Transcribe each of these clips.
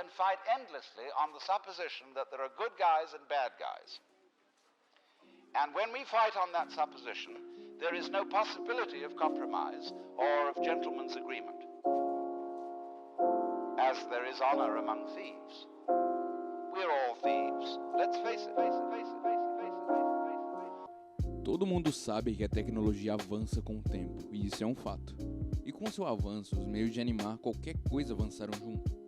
can fight endlessly on the supposition that there are good guys and bad guys. And when we fight on that supposition, there is no possibility of compromise or of gentleman's agreement. As there is honor among thieves. We're all thieves. Let's face it, face it, face it, face it, face it, face it. Todo mundo sabe que a tecnologia avança com o tempo, e isso é um fato. E com seu avanço, os meios de animar qualquer coisa avançaram junto.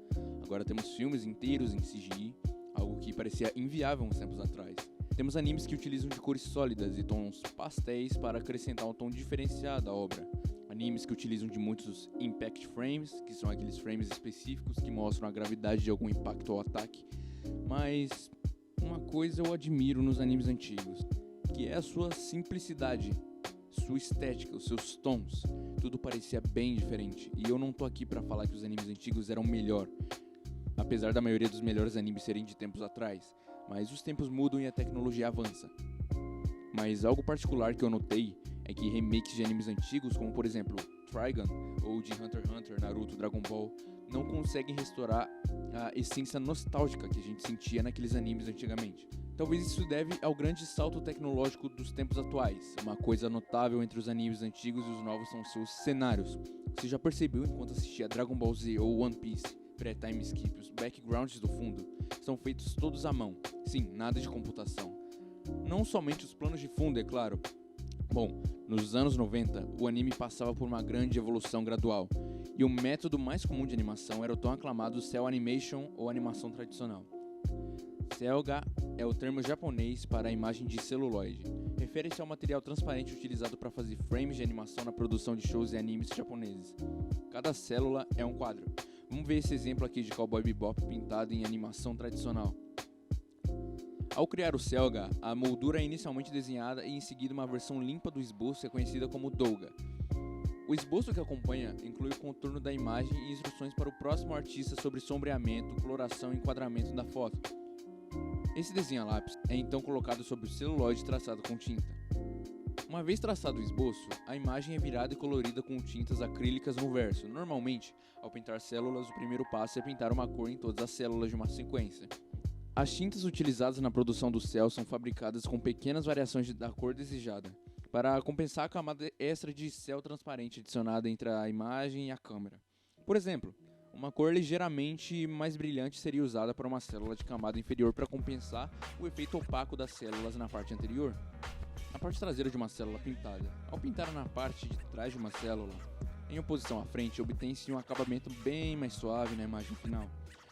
Agora temos filmes inteiros em CGI, algo que parecia inviável uns tempos atrás. Temos animes que utilizam de cores sólidas e tons pastéis para acrescentar um tom diferenciado à obra. Animes que utilizam de muitos impact frames, que são aqueles frames específicos que mostram a gravidade de algum impacto ou ataque. Mas uma coisa eu admiro nos animes antigos, que é a sua simplicidade, sua estética, os seus tons. Tudo parecia bem diferente, e eu não tô aqui pra falar que os animes antigos eram melhor, apesar da maioria dos melhores animes serem de tempos atrás, mas os tempos mudam e a tecnologia avança. Mas algo particular que eu notei é que remakes de animes antigos, como por exemplo Trigun ou de Hunter x Hunter, Naruto, Dragon Ball, não conseguem restaurar a essência nostálgica que a gente sentia naqueles animes antigamente. Talvez isso deve ao grande salto tecnológico dos tempos atuais. Uma coisa notável entre os animes antigos e os novos são seus cenários. Você já percebeu enquanto assistia Dragon Ball Z ou One Piece, pré-time skip, os backgrounds do fundo são feitos todos à mão. Sim, nada de computação. Não somente os planos de fundo, é claro. Bom, nos anos 90, o anime passava por uma grande evolução gradual, e o método mais comum de animação era o tão aclamado cel animation ou animação tradicional. Selga é o termo japonês para a imagem de celuloide. Refere-se ao material transparente utilizado para fazer frames de animação na produção de shows e animes japoneses. Cada célula é um quadro. Vamos ver esse exemplo aqui de Cowboy Bebop pintado em animação tradicional. Ao criar o Selga, a moldura é inicialmente desenhada e em seguida uma versão limpa do esboço é conhecida como Douga. O esboço que acompanha inclui o contorno da imagem e instruções para o próximo artista sobre sombreamento, coloração e enquadramento da foto. Esse desenho a lápis é então colocado sobre o celuloide traçado com tinta. Uma vez traçado o esboço, a imagem é virada e colorida com tintas acrílicas no verso. Normalmente, ao pintar células, o primeiro passo é pintar uma cor em todas as células de uma sequência. As tintas utilizadas na produção do cel são fabricadas com pequenas variações da cor desejada, para compensar a camada extra de cel transparente adicionada entre a imagem e a câmera. Por exemplo, uma cor ligeiramente mais brilhante seria usada para uma célula de camada inferior para compensar o efeito opaco das células na parte anterior. Na parte traseira de uma célula pintada, ao pintar na parte de trás de uma célula, em oposição à frente, obtém-se um acabamento bem mais suave na imagem final.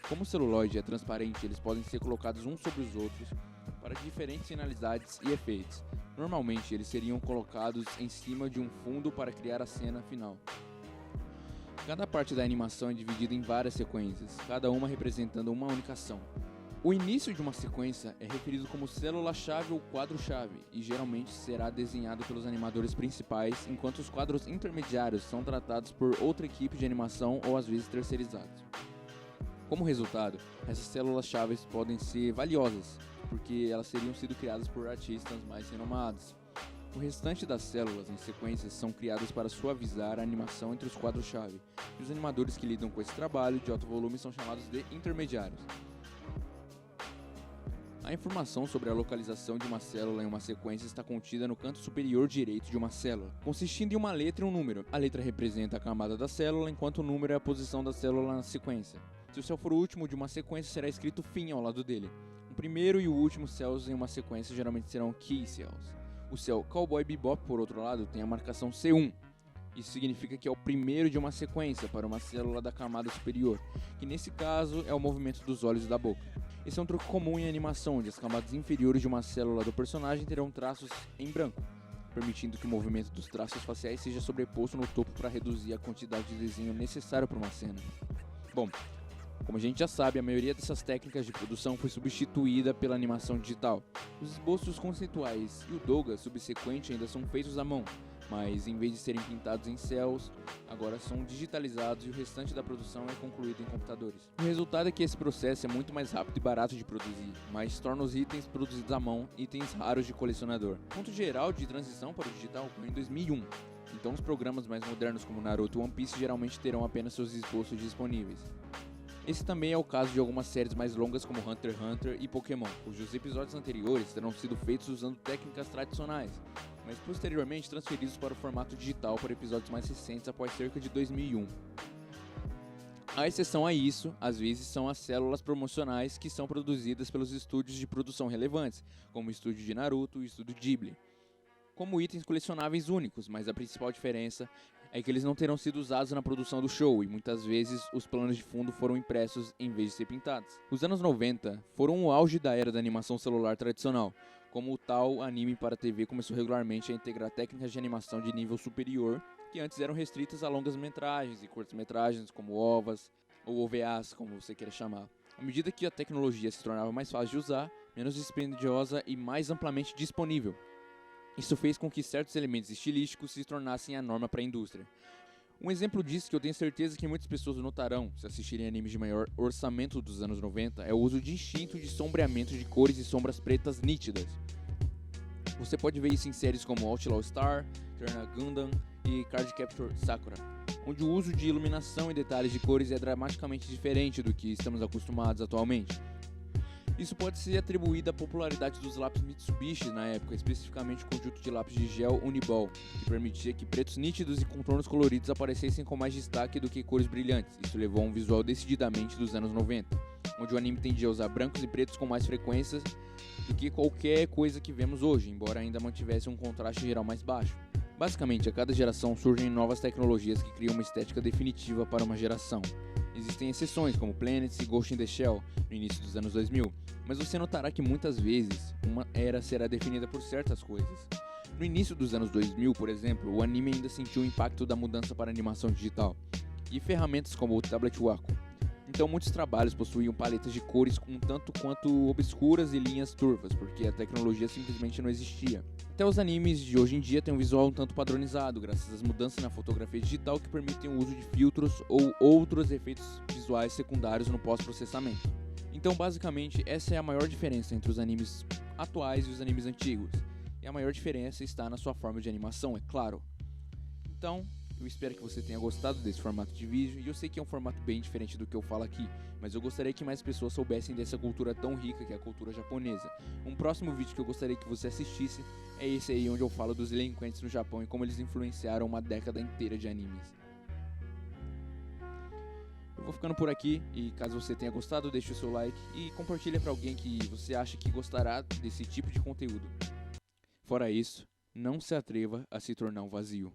Como o celuloide é transparente, eles podem ser colocados uns sobre os outros para diferentes finalidades e efeitos. Normalmente, eles seriam colocados em cima de um fundo para criar a cena final. Cada parte da animação é dividida em várias sequências, cada uma representando uma única ação. O início de uma sequência é referido como célula-chave ou quadro-chave e geralmente será desenhado pelos animadores principais, enquanto os quadros intermediários são tratados por outra equipe de animação ou às vezes terceirizados. Como resultado, essas células-chave podem ser valiosas, porque elas teriam sido criadas por artistas mais renomados. O restante das células em sequências são criadas para suavizar a animação entre os quadros-chave, e os animadores que lidam com esse trabalho de alto volume são chamados de intermediários. A informação sobre a localização de uma célula em uma sequência está contida no canto superior direito de uma célula, consistindo em uma letra e um número. A letra representa a camada da célula, enquanto o número é a posição da célula na sequência. Se o céu for o último de uma sequência, será escrito fim ao lado dele. O primeiro e o último céus em uma sequência geralmente serão key cells. O céu Cowboy Bebop, por outro lado, tem a marcação C1. Isso significa que é o primeiro de uma sequência para uma célula da camada superior, que nesse caso é o movimento dos olhos e da boca. Esse é um truque comum em animação, onde as camadas inferiores de uma célula do personagem terão traços em branco, permitindo que o movimento dos traços faciais seja sobreposto no topo para reduzir a quantidade de desenho necessária para uma cena. Bom, como a gente já sabe, a maioria dessas técnicas de produção foi substituída pela animação digital. Os esboços conceituais e o Douga subsequente ainda são feitos à mão, mas em vez de serem pintados em céus, agora são digitalizados e o restante da produção é concluído em computadores. O resultado é que esse processo é muito mais rápido e barato de produzir, mas torna os itens produzidos à mão itens raros de colecionador. O ponto geral de transição para o digital ocorreu em 2001, então os programas mais modernos como Naruto e One Piece geralmente terão apenas seus esboços disponíveis. Esse também é o caso de algumas séries mais longas como Hunter x Hunter e Pokémon, cujos episódios anteriores terão sido feitos usando técnicas tradicionais, mas posteriormente transferidos para o formato digital para episódios mais recentes após cerca de 2001. A exceção a isso, às vezes, são as células promocionais que são produzidas pelos estúdios de produção relevantes, como o estúdio de Naruto e o estúdio Ghibli, como itens colecionáveis únicos, mas a principal diferença é que eles não terão sido usados na produção do show e muitas vezes os planos de fundo foram impressos em vez de ser pintados. Os anos 90 foram o auge da era da animação celular tradicional, como o tal anime para TV começou regularmente a integrar técnicas de animação de nível superior que antes eram restritas a longas metragens e curtas metragens como OVAs ou OVAs, como você queira chamar. À medida que a tecnologia se tornava mais fácil de usar, menos dispendiosa e mais amplamente disponível, isso fez com que certos elementos estilísticos se tornassem a norma para a indústria. Um exemplo disso que eu tenho certeza que muitas pessoas notarão se assistirem animes de maior orçamento dos anos 90 é o uso distinto de sombreamento de cores e sombras pretas nítidas. Você pode ver isso em séries como Outlaw Star, Turner Gundam e Cardcaptor Sakura, onde o uso de iluminação e detalhes de cores é dramaticamente diferente do que estamos acostumados atualmente. Isso pode ser atribuído à popularidade dos lápis Mitsubishi na época, especificamente o conjunto de lápis de gel Uniball, que permitia que pretos nítidos e contornos coloridos aparecessem com mais destaque do que cores brilhantes. Isso levou a um visual decididamente dos anos 90, onde o anime tendia a usar brancos e pretos com mais frequência do que qualquer coisa que vemos hoje, embora ainda mantivesse um contraste geral mais baixo. Basicamente, a cada geração surgem novas tecnologias que criam uma estética definitiva para uma geração. Existem exceções como Planets e Ghost in the Shell no início dos anos 2000, mas você notará que muitas vezes uma era será definida por certas coisas. No início dos anos 2000, por exemplo, o anime ainda sentiu o impacto da mudança para a animação digital e ferramentas como o Tablet Wacom. Então muitos trabalhos possuíam paletas de cores um tanto quanto obscuras e linhas turvas, porque a tecnologia simplesmente não existia. Até os animes de hoje em dia têm um visual um tanto padronizado, graças às mudanças na fotografia digital que permitem o uso de filtros ou outros efeitos visuais secundários no pós-processamento. Então basicamente essa é a maior diferença entre os animes atuais e os animes antigos, e a maior diferença está na sua forma de animação, é claro. Então, eu espero que você tenha gostado desse formato de vídeo, e eu sei que é um formato bem diferente do que eu falo aqui, mas eu gostaria que mais pessoas soubessem dessa cultura tão rica que é a cultura japonesa. Um próximo vídeo que eu gostaria que você assistisse é esse aí, onde eu falo dos delinquentes no Japão e como eles influenciaram uma década inteira de animes. Eu vou ficando por aqui, e caso você tenha gostado, deixe o seu like e compartilhe para alguém que você acha que gostará desse tipo de conteúdo. Fora isso, não se atreva a se tornar um vazio.